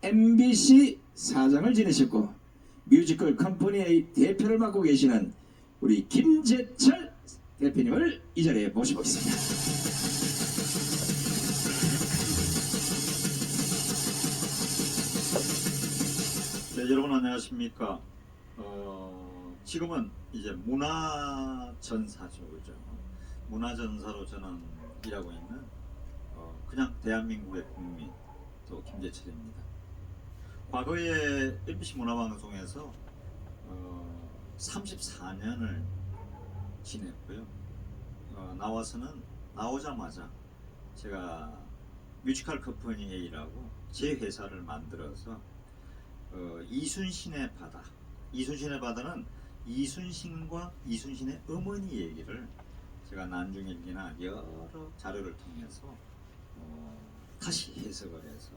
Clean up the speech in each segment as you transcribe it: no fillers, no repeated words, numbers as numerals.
MBC 사장을 지내셨고 뮤지컬 컴퍼니의 대표를 맡고 계시는 우리 김재철 대표님을 이 자리에 모셔보겠습니다. 네, 여러분 안녕하십니까? 지금은 이제 문화전사죠, 그죠? 문화전사로 저는 일하고 있는 그냥 대한민국의 국민 또 김재철입니다. 과거에 MBC 문화방송에서 34년을 지냈고요. 나오자마자 제가 뮤지컬 컴퍼니 A라고 제 회사를 만들어서 이순신의 바다. 이순신의 바다는 이순신과 이순신의 어머니 얘기를 제가 난중일기나 여러 자료를 통해서 다시 해석을 해서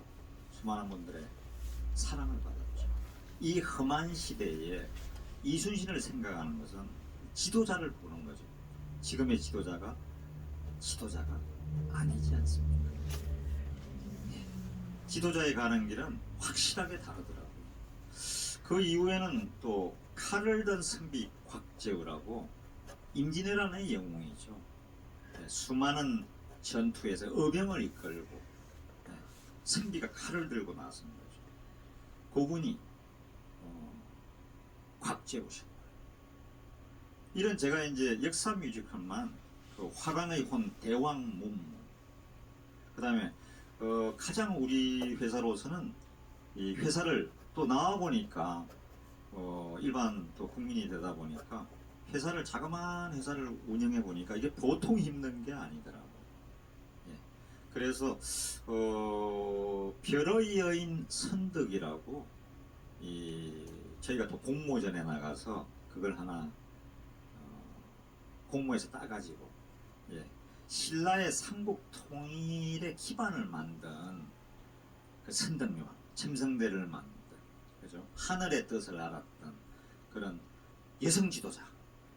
수많은 분들의 사랑을 받았죠. 이 험한 시대에 이순신을 생각하는 것은 지도자를 보는 거죠. 지금의 지도자가 아니지 않습니까? 지도자에 가는 길은 확실하게 다르더라고요. 그 이후에는 또 칼을 든 선비 곽재우라고 임진왜란의 영웅이죠. 수많은 전투에서 어병을 이끌고 선비가 칼을 들고 나선 거죠. 그분이 곽재우셨고요. 이런 제가 이제 역사 뮤지컬만 그 화강의 혼, 대왕 문무, 그 다음에 가장 우리 회사로서는 이 회사를 또 나와 보니까 일반 또 국민이 되다 보니까 회사를 자그마한 회사를 운영해 보니까 이게 보통 힘든 게 아니더라고요. 예. 그래서 별의 여인 선덕이라고 저희가 또 공모전에 나가서 그걸 하나 공모에서 따가지고 신라의 삼국 통일의 기반을 만든 그 선덕여왕 첨성대를 만든 그죠? 하늘의 뜻을 알았던 그런 여성 지도자,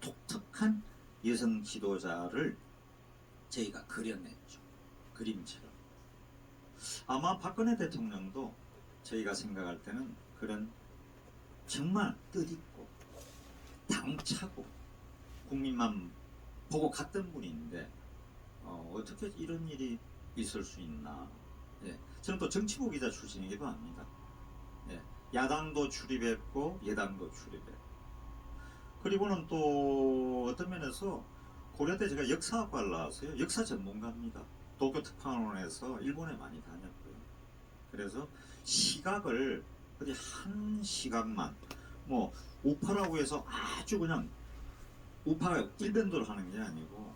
독특한 여성 지도자를 저희가 그려냈죠. 그림처럼. 아마 박근혜 대통령도 저희가 생각할 때는 그런 정말 뜻있고 당차고 국민만 보고 갔던 분인데 어떻게 이런 일이 있을 수 있나. 저는 또 정치부 기자 출신이기도 합니다. 야당도 출입했고 여당도 출입했고 그리고는 또 어떤 면에서 고려대 제가 역사학과를 나왔어요. 역사 전문가입니다. 도쿄 특파원에서 일본에 많이 다녔고요. 그래서 시각을 어디 한 시각만 뭐 우파라고 해서 아주 그냥 우파가 일변도를 하는 게 아니고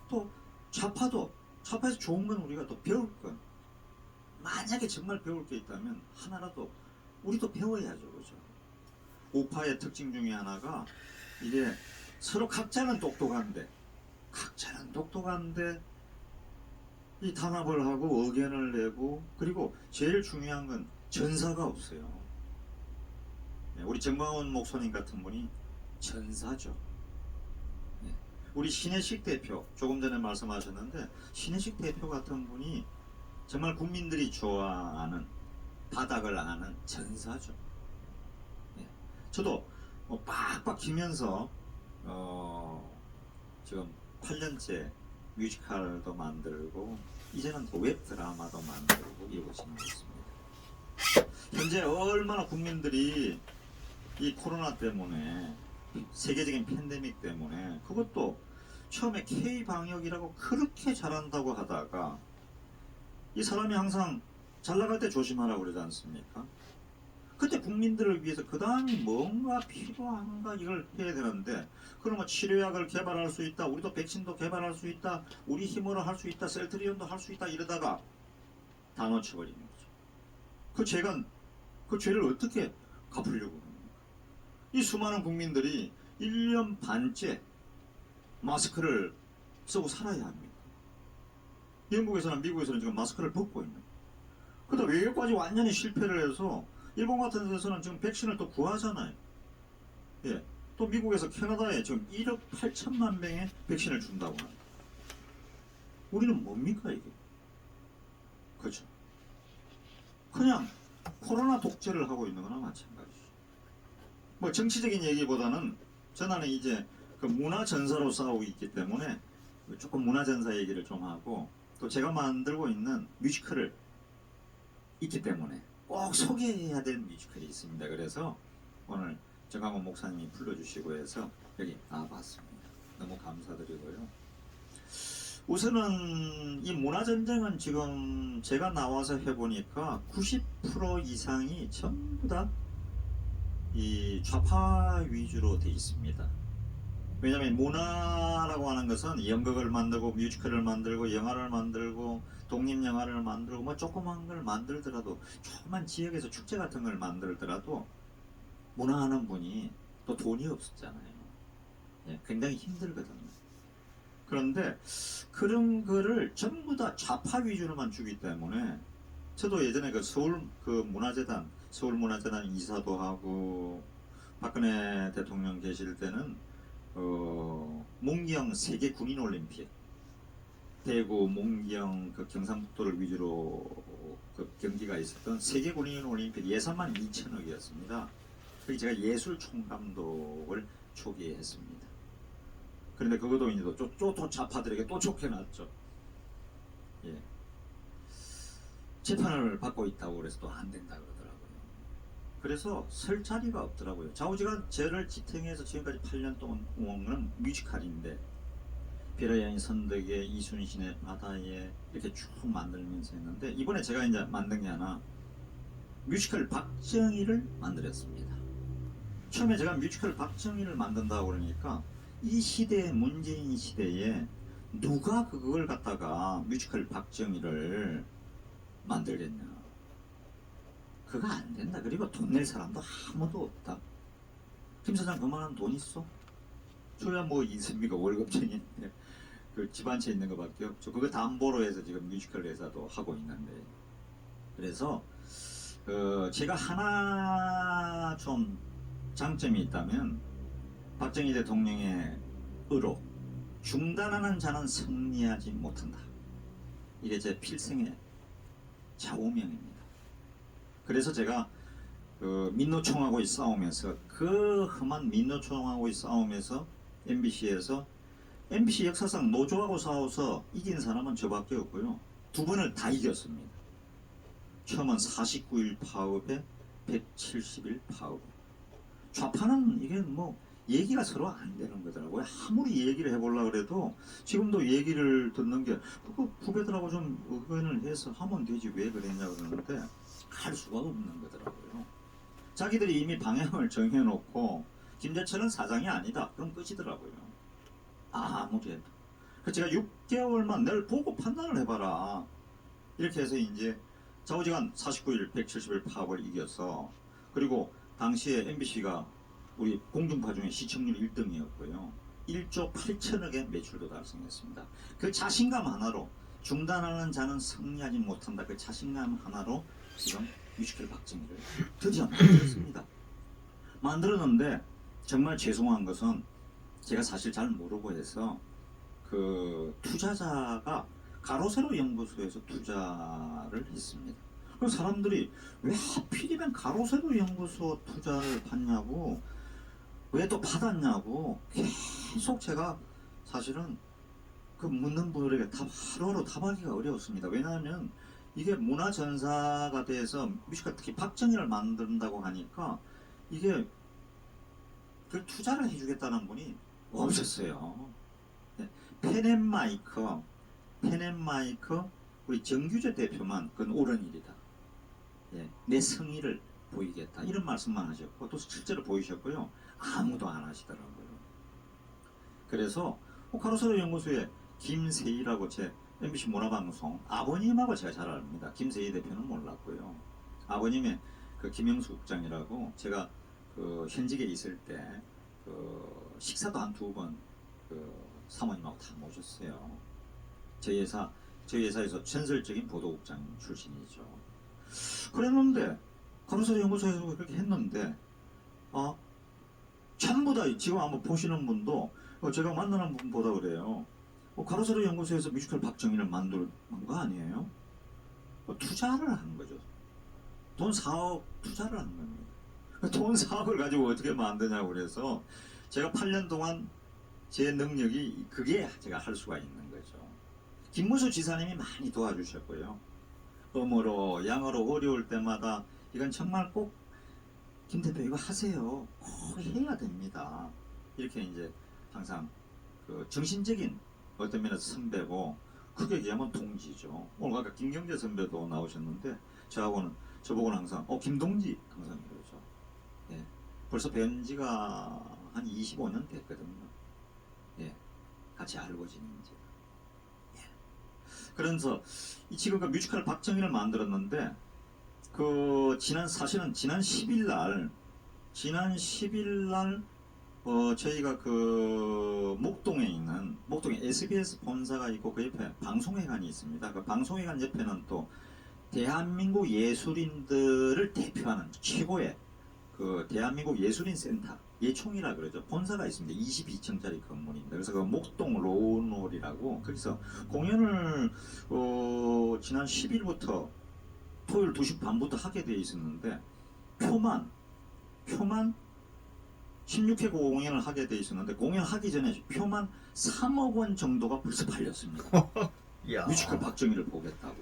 또 좌파에서 좋은 건 우리가 또 배울 건 만약에 정말 배울 게 있다면 하나라도 우리도 배워야죠, 그죠? 우파의 특징 중에 하나가 이게 서로 각자는 똑똑한데 이 단합을 하고 의견을 내고 그리고 제일 중요한 건 전사가 없어요. 우리 정광훈 목사님 같은 분이 전사죠. 우리 신혜식 대표 조금 전에 말씀하셨는데 신혜식 대표 같은 분이 정말 국민들이 좋아하는 바닥을 아는 전사죠. 저도 빡빡 기면서 지금 8년째 뮤지컬도 만들고 이제는 또 웹드라마도 만들고 이러고 지내고 있습니다. 현재 얼마나 국민들이 이 코로나 때문에 세계적인 팬데믹 때문에 그것도 처음에 K-방역이라고 그렇게 잘한다고 하다가 이 사람이 항상 잘 나갈 때 조심하라고 그러지 않습니까? 그때 국민들을 위해서 그 다음이 뭔가 필요한가 이걸 해야 되는데 그러면 치료약을 개발할 수 있다. 우리도 백신도 개발할 수 있다. 우리 힘으로 할 수 있다. 셀트리온도 할 수 있다. 이러다가 다 놓쳐버리는 거죠. 그 죄를 어떻게 갚으려고 합니까? 이 수많은 국민들이 1년 반째 마스크를 쓰고 살아야 합니까? 영국에서나 미국에서는 지금 마스크를 벗고 있는 거예요. 그러다 외교까지 완전히 실패를 해서 일본 같은 데서는 지금 백신을 또 구하잖아요. 또 미국에서 캐나다에 지금 1억 8천만 명의 백신을 준다고 합니다. 우리는 뭡니까 이게? 그렇죠. 그냥 코로나 독재를 하고 있는 거나 마찬가지죠. 뭐 정치적인 얘기보다는 저는 이제 그 문화 전사로 싸우고 있기 때문에 조금 문화 전사 얘기를 좀 하고, 또 제가 만들고 있는 뮤지컬을 있기 때문에 꼭 소개해야 될 뮤지컬이 있습니다. 그래서 오늘 정강원 목사님이 불러주시고 해서 여기 나와봤습니다. 너무 감사드리고요. 우선은 이 문화전쟁은 지금 제가 나와서 해보니까 90% 이상이 전부 다 이 좌파 위주로 돼 있습니다. 왜냐하면 문화라고 하는 것은 연극을 만들고 뮤지컬을 만들고 영화를 만들고 독립영화를 만들고 뭐 조그만 걸 만들더라도, 조그만 지역에서 축제 같은 걸 만들더라도 문화하는 분이 또 돈이 없었잖아요. 예, 굉장히 힘들거든요. 그런데 그런 거를 전부 다 좌파 위주로만 주기 때문에, 저도 예전에 그 서울 그 문화재단, 서울문화재단 이사도 하고, 박근혜 대통령 계실 때는 몽경 세계 군인 올림픽, 대구, 몽경 그 경상북도를 위주로 그 경기가 있었던 세계 군인 올림픽 예산만 2천억이었습니다. 그래서 제가 예술 총감독을 초기에 했습니다. 그런데 그것도 이제 또 좌파들에게 또 쫓겨났죠. 예. 재판을 받고 있다고 그래서 또 안 된다 그러더라고요. 그래서 설 자리가 없더라고요. 좌우지간 저를 지탱해서 지금까지 8년 동안 온 뮤지컬인데, 별의 여인 선덕에, 이순신의 바다에 이렇게 쭉 만들면서 했는데, 이번에 제가 이제 만든 게 하나, 뮤지컬 박정희를 만들었습니다. 처음에 제가 뮤지컬 박정희를 만든다고 그러니까, 이 시대에, 문재인 시대에 누가 그걸 갖다가 뮤지컬 박정희를 만들겠냐. 그거 안 된다. 그리고 돈 낼 사람도 아무도 없다. 김 사장 그만한 돈 있어? 저야 뭐 있습니까? 월급쟁이인데 그 집 한 채 있는 거밖에 없죠. 그거 담보로 해서 지금 뮤지컬 회사도 하고 있는데, 그래서 제가 하나 좀 장점이 있다면, 박정희 대통령의 의로 중단하는 자는 승리하지 못한다. 이게 제 필생의 좌우명입니다. 그래서 제가 민노총하고 싸우면서, 그 험한 민노총하고 싸우면서 MBC에서, MBC 역사상 노조하고 싸워서 이긴 사람은 저밖에 없고요. 두 번을 다 이겼습니다. 처음은 49일 파업에 170일 파업. 좌파는 이게 뭐 얘기가 서로 안 되는 거더라고요. 아무리 얘기를 해보려고 해도, 지금도 얘기를 듣는 게, 그거 후배들하고 좀 의견을 해서 하면 되지 왜 그랬냐 그러는데, 할 수가 없는 거더라고요. 자기들이 이미 방향을 정해놓고 김재철은 사장이 아니다, 그럼 끝이더라고요. 아무리 해도. 그래서 제가 6개월만 널 보고 판단을 해봐라, 이렇게 해서 이제 좌우지간 49일 170일 파업을 이겨서, 그리고 당시에 MBC가 우리 공중파 중에 시청률 1등이었고요. 1조 8천억의 매출도 달성했습니다. 그 자신감 하나로, 중단하는 자는 승리하지 못한다, 그 자신감 하나로 지금 뮤지컬 박정희를 드디어 만들었습니다. 만들었는데 정말 죄송한 것은, 제가 사실 잘 모르고 해서 그 투자자가 가로세로 연구소에서 투자를 했습니다. 그 사람들이 왜 하필이면 가로세로 연구소 투자를 받냐고, 왜 또 받았냐고 계속 제가 사실은 그 묻는 분들에게 하루하루 답하기가 어려웠습니다. 왜냐하면 이게 문화전사가 돼서 뮤지컬, 특히 박정희를 만든다고 하니까, 이게 그 투자를 해주겠다는 분이 없었어요. 네. 펜앤마이크 우리 정규재 대표만 그건 옳은 일이다. 예, 내 성의를 보이겠다, 이런 말씀만 하셨고, 또 실제로 보이셨고요. 아무도 안 하시더라고요. 그래서 가로세로 연구소에 김세희라고, 제 MBC 문화방송 아버님하고 제가 잘 압니다. 김세희 대표는 몰랐고요. 아버님의 그 김영수 국장이라고, 제가 그 현직에 있을 때 그 식사도 한 2번 그 사모님하고 다 모셨어요. 저희 회사에서 전설적인 보도국장 출신이죠. 그랬는데 가로세로 연구소에서 그렇게 했는데, 전부 다 지금 한번 보시는 분도, 제가 만나는 분보다 그래요. 가로세로 연구소에서 뮤지컬 박정희를 만든 거 아니에요? 투자를 한 거죠. 돈 4억 투자를 하는 겁니다. 돈 4억을 가지고 어떻게 만드냐고 그래서 제가 8년 동안 제 능력이 그게 제가 할 수가 있는 거죠. 김무수 지사님이 많이 도와주셨고요. 음으로 양으로 어려울 때마다 이건 정말 꼭 김 대표 이거 하세요. 꼭 해야 됩니다. 이렇게 이제 항상 그 정신적인 어떤 면에서 선배고 크게 얘기하면 동지죠. 오늘 아까 김경재 선배도 나오셨는데 저보고는 항상 김동지 항상 그러죠. 예, 벌써 뵌 지가 한 25년 됐거든요. 예, 같이 알고 지낸 지. 예. 그래서 지금 그 뮤지컬 박정희를 만들었는데 사실은 지난 10일 날 저희가 그 목동에 SBS 본사가 있고 그 옆에 방송회관이 있습니다. 그 방송회관 옆에는 또 대한민국 예술인들을 대표하는 최고의 그 대한민국 예술인 센터 예총이라 그러죠. 본사가 있습니다. 22층짜리 건물입니다. 그래서 그 목동 로운홀이라고 거기서 공연을 지난 10일부터 토요일 2시 반부터 하게 돼 있었는데 표만 16회 공연을 하게 돼 있었는데 공연하기 전에 표만 3억 원 정도가 벌써 팔렸습니다. 뮤지컬 박정희를 보겠다고.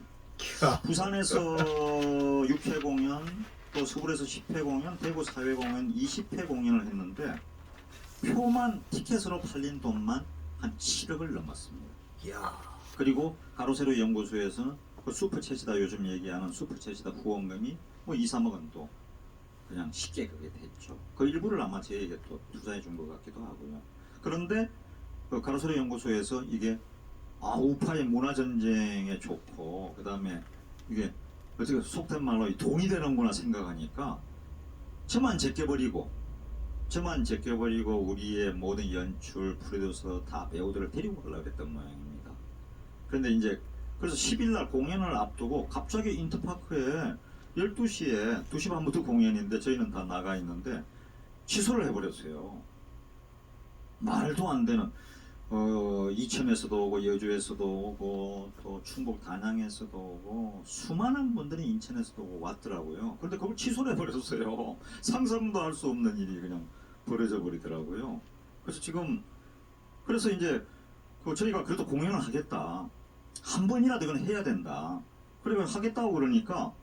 부산에서 6회 공연, 또 서울에서 10회 공연, 대구 4회 공연, 20회 공연을 했는데 표만 티켓으로 팔린 돈만 한 7억을 넘었습니다. 그리고 가로세로 연구소에서는 그 슈퍼챗이다 요즘 얘기하는 슈퍼챗이다 후원금이 뭐 2, 3억은 또 그냥 쉽게 그게 됐죠. 그 일부를 아마 저에게 또 투자해 준 것 같기도 하고요. 그런데 그 가로세로 연구소에서 이게 우파의 문화전쟁에 좋고 그 다음에 이게 어떻게 속된 말로 돈이 되는구나 생각하니까 저만 제껴버리고 우리의 모든 연출, 프로듀서 다 배우들을 데리고 가려고 했던 모양입니다. 그런데 이제 그래서 10일날 공연을 앞두고 갑자기 인터파크에 12시에 2시 반부터 공연인데 저희는 다 나가 있는데 취소를 해버렸어요. 말도 안 되는 이천에서도 오고 여주에서도 오고 또 충북 단양에서도 오고 수많은 분들이 인천에서도 오고 왔더라고요. 그런데 그걸 취소를 해버렸어요. 상상도 할 수 없는 일이 그냥 벌어져 버리더라고요. 그래서 이제 저희가 그래도 공연을 하겠다. 한 번이라도 이건 해야 된다. 그리고 하겠다고 그러니까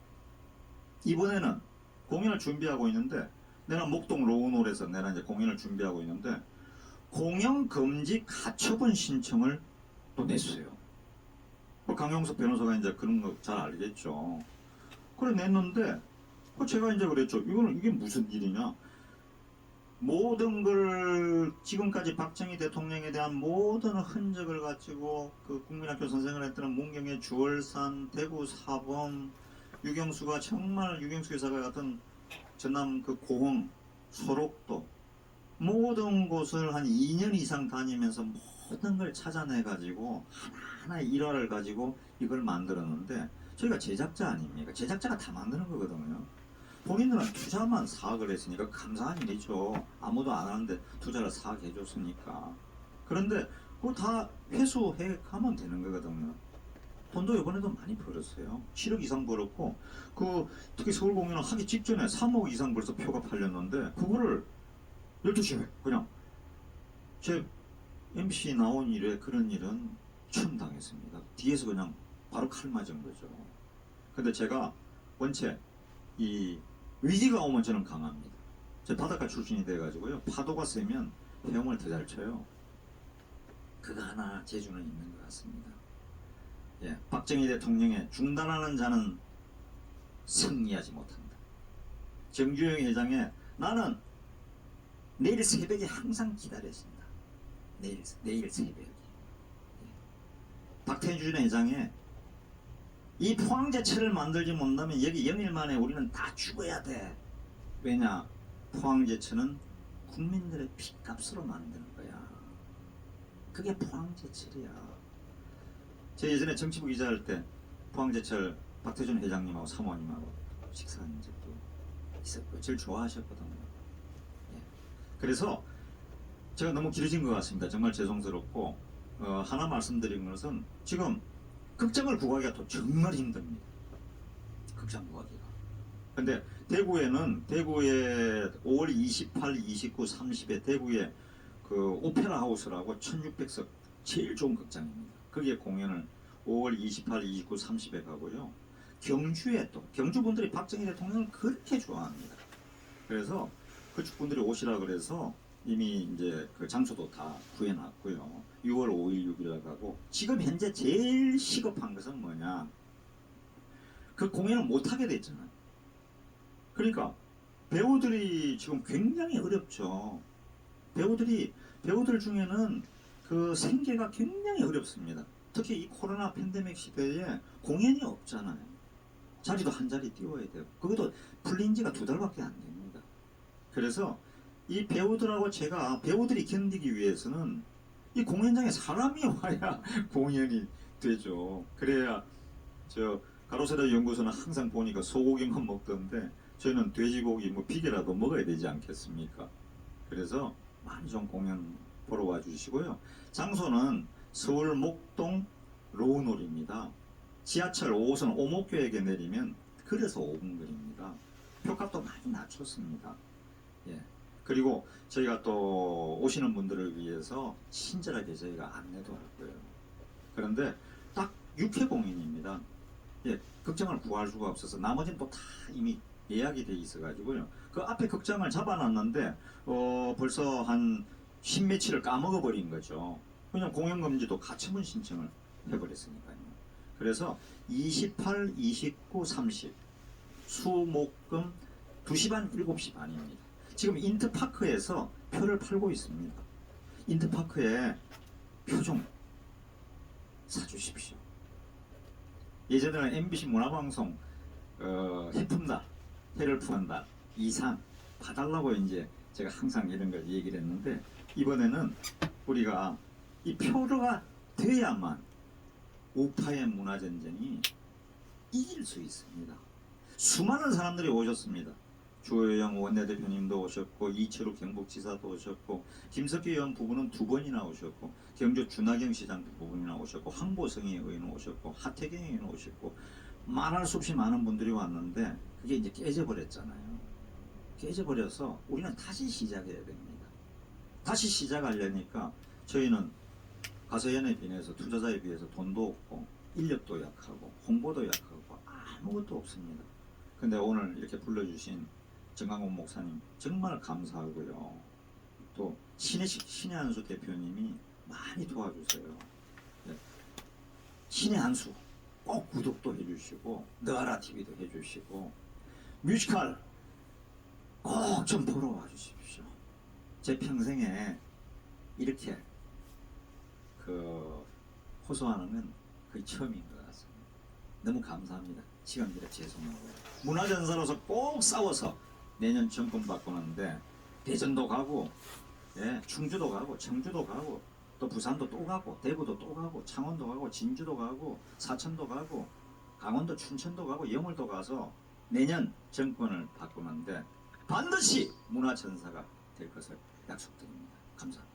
이번에는 공연을 준비하고 있는데 내가 목동 로운홀에서 내가 이제 공연을 준비하고 있는데 공연 금지 가처분 신청을 또 냈어요. 강용석 변호사가 이제 그런 거 잘 알겠죠. 그래 냈는데 제가 이제 그랬죠. 이게 무슨 일이냐? 모든 걸 지금까지 박정희 대통령에 대한 모든 흔적을 가지고 그 국민학교 선생을 했던 문경의 주월산, 대구 사범, 유경수 교사가 같은 전남 그 고흥, 소록도 모든 곳을 한 2년 이상 다니면서 모든 걸 찾아내 가지고 하나하나 일화를 가지고 이걸 만들었는데 저희가 제작자 아닙니까? 제작자가 다 만드는 거거든요. 본인들은 투자만 4억을 했으니까 감사한 일이죠. 아무도 안 하는데 투자를 4억 해줬으니까. 그런데 그거 다 회수해 가면 되는 거거든요. 돈도 이번에도 많이 벌었어요. 7억 이상 벌었고 특히 서울 공연을 하기 직전에 3억 이상 벌써 표가 팔렸는데 그거를 12시에 그냥 제 MC 나온 일에 그런 일은 처음 당했습니다. 뒤에서 그냥 바로 칼 맞은 거죠. 근데 제가 원체 이 위기가 오면 저는 강합니다. 제 바닷가 출신이 돼가지고요. 파도가 세면 헤엄을 더 잘 쳐요. 그거 하나 재주는 있는 것 같습니다. 예, 박정희 대통령의 중단하는 자는 승리하지 못한다. 정주영 회장의 나는 내일 새벽에 항상 기다렸습니다. 내일 새벽에. 예. 박태준 회장의 이 포항제철을 만들지 못하면 여기 영일 만에 우리는 다 죽어야 돼. 왜냐? 포항제철은 국민들의 피값으로 만드는 거야. 그게 포항제철이야. 제가 예전에 정치부 기자할 때 포항제철 박태준 회장님하고 사모님하고 식사한 적도 있었고 제일 좋아하셨거든요. 예. 그래서 제가 너무 길어진 것 같습니다. 정말 죄송스럽고 하나 말씀드린 것은 지금 극장을 구하기가 또 정말 힘듭니다. 극장 구하기가. 근데 대구에 5월 28, 29, 30에 대구에 그 오페라 하우스라고 1600석 제일 좋은 극장입니다. 거기에 공연을 5월 28, 29, 30에 가고요. 경주에 또 경주 분들이 박정희 대통령을 그렇게 좋아합니다. 그래서 그쪽 분들이 오시라 그래서 이미 이제 그 장소도 다 구해놨고요. 6월 5일, 6일 가고 지금 현재 제일 시급한 것은 뭐냐? 그 공연을 못 하게 됐잖아요. 그러니까 배우들이 지금 굉장히 어렵죠. 배우들 중에는 그 생계가 굉장히 어렵습니다. 특히 이 코로나 팬데믹 시대에 공연이 없잖아요. 자리도 한 자리 띄워야 돼요. 그것도 풀린 지가 2달밖에 안 됩니다. 그래서 이 배우들하고 제가 배우들이 견디기 위해서는 이 공연장에 사람이 와야 공연이 되죠. 그래야 저 가로세라 연구소는 항상 보니까 소고기만 먹던데 저희는 돼지고기 뭐 비계라도 먹어야 되지 않겠습니까? 그래서 많이 좀 공연 보러 와주시고요. 장소는 서울 목동 로우놀입니다. 지하철 5호선 오목교역에 내리면 그래서 5분 거리입니다. 표값도 많이 낮췄습니다. 예. 그리고 저희가 또 오시는 분들을 위해서 친절하게 저희가 안내도 할 거예요. 그런데 딱 6회 공연입니다. 예, 극장을 구할 수가 없어서 나머지는 또 다 이미 예약이 돼 있어가지고요. 그 앞에 극장을 잡아놨는데 벌써 한 10며칠을 까먹어버린 거죠. 그냥 공연금지도 가처분 신청을 해버렸으니까요. 그래서 28, 29, 30 수목금 2시 반, 7시 반입니다. 지금 인터파크에서 표를 팔고 있습니다. 인터파크에 표 좀 사주십시오. 예전에는 MBC 문화방송 해품다, 해를 푸는다 이상 봐달라고 이제 제가 항상 이런 걸 얘기를 했는데 이번에는 우리가 이 표가 돼야만 우파의 문화전쟁이 이길 수 있습니다. 수많은 사람들이 오셨습니다. 주호영 원내대표님도 오셨고 이철우 경북지사도 오셨고 김석기 의원 부부는 2번이나 오셨고 경주 준하경 시장도 부분이나 오셨고 황보성의 의원 오셨고 하태경 의원 오셨고 말할 수 없이 많은 분들이 왔는데 그게 이제 깨져버렸잖아요. 깨져버려서 우리는 다시 시작해야 됩니다. 다시 시작하려니까 저희는 가서연에 비해서 투자자에 비해서 돈도 없고 인력도 약하고 홍보도 약하고 아무것도 없습니다. 근데 오늘 이렇게 불러주신 정강훈 목사님 정말 감사하고요. 또 신의 한수 대표님이 많이 도와주세요. 네. 신의 한수 꼭 구독도 해주시고 너아라 TV도 해주시고 뮤지컬 꼭 좀 보러 와주십시오. 제 평생에 이렇게 호소하는 건 거의 처음인 것 같습니다. 너무 감사합니다. 시간 들여 죄송하고요. 문화전사로서 꼭 싸워서 내년 정권 바꾸는데 대전도 가고 충주도 가고 청주도 가고 또 부산도 또 가고 대구도 또 가고 창원도 가고 진주도 가고 사천도 가고 강원도 춘천도 가고 영월도 가서 내년 정권을 바꾸는데 반드시 문화전사가 될 것을 약속드립니다. 감사합니다.